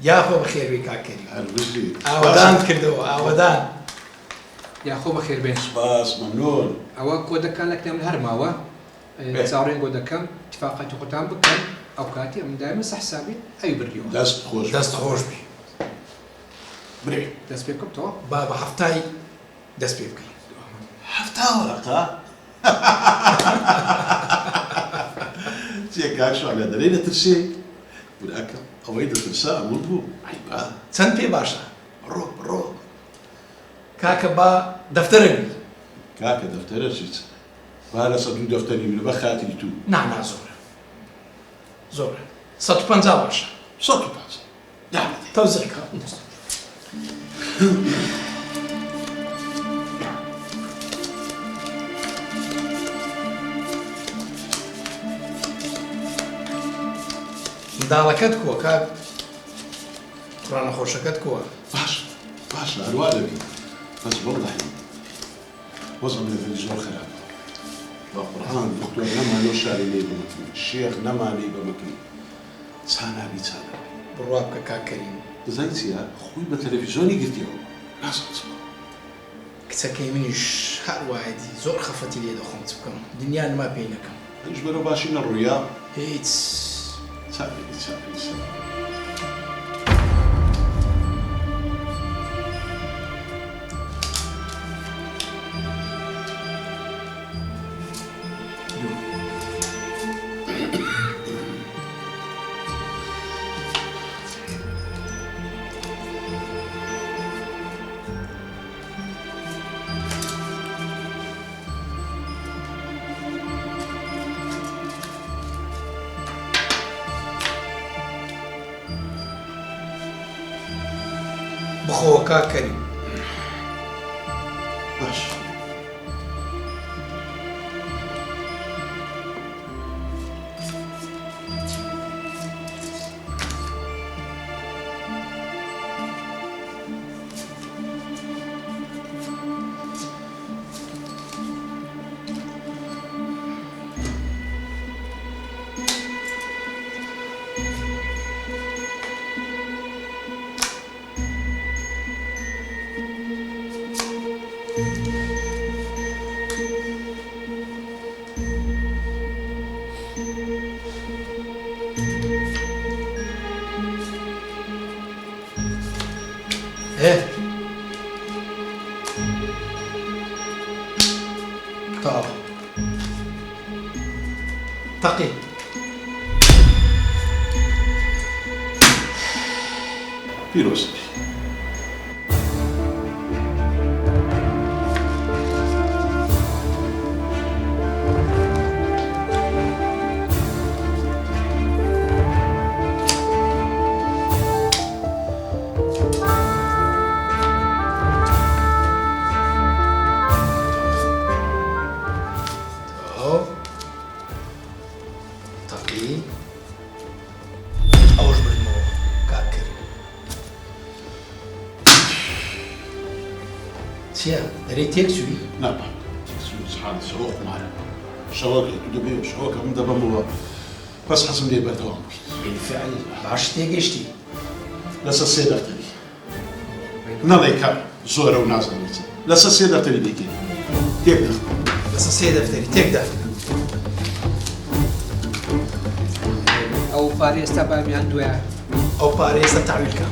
یاخۆ بەخێر بێ کاکەری هەرگیز ئاوەدان کردەوە ئاوەدان یاخۆ بەخێر بێن سپاس مەمنون ئەوە کۆدەکان لە کتێم هەرماوە چاوەڕێن بۆ دەکەم اتفاقاتی خۆتان بکەن ئەو کاتی ئەم دایمە سەحسابی ئەوی بردیەوە دەست خۆش بێ برێ دەست پێ بکەمەوە با بە هەفتای دەست پێ بکەین هەفتا وەرەقە جێکاکشە لە دەرەی دەترسێ براکە ئەوەی دەترسا ئەمون بوو ئەیبا چەند پێ باشە ڕۆ کاکە با دەفتەرە بی کاکە دەفتەرە چیت با لە 100 دەفتەری بێ بە خاتری تو نانا زۆرە 150 باشە 150 تەوزێکە منداڵەکەت کووە کاک قورانە خۆشەکەت کووە باش هەروە دەبی بەس وەڵڵاهی وەزم لەبێت زۆر خراپە بە قورئان دکتۆر نەمانەوە شاری لێ بمەکەین شێخ نەمانەی بمەکەین چانابی بڕوا بکە کاکەریم دەزانی چییە خۆی بە تەلەڤیزۆنی گرتیەوە نازانم کچەکەی منیش هەروایەتی زۆر خەفەتی لێ دەخۆم چ بکەم دنیا نما پێی نەکەم هیچ بەرەو باشی نەڕوویە هیچ چاپی بخۆوە کاکەریم باش تاق تقي پیرۆست چیە؟ دەرەی تێک چووی؟ نابا حالت شەوە قمارە شەوەکە تو دەبێ و شەوەکە من دەبەمەوە بەس حەزم لێ بەردەوام بکەیت بالفعل باش تێگەشتی لەسەر سێ دەفتەری نەڵێ کە زۆرە و نازانێت لەسەر سێ دەفتەری دەیکەیت تێک دەخە لەسەر سێ دەفتەری تێکدا ئەو پارێ ئێستا بامیان دوایە ئەو پارەی ئێستا تاویلکە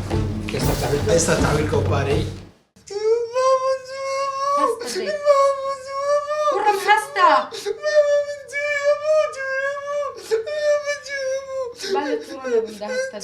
ئێستا تاویلکە ئەو پارەی کوڕم هەستە بالێ تووڕە نەبوودا هەستە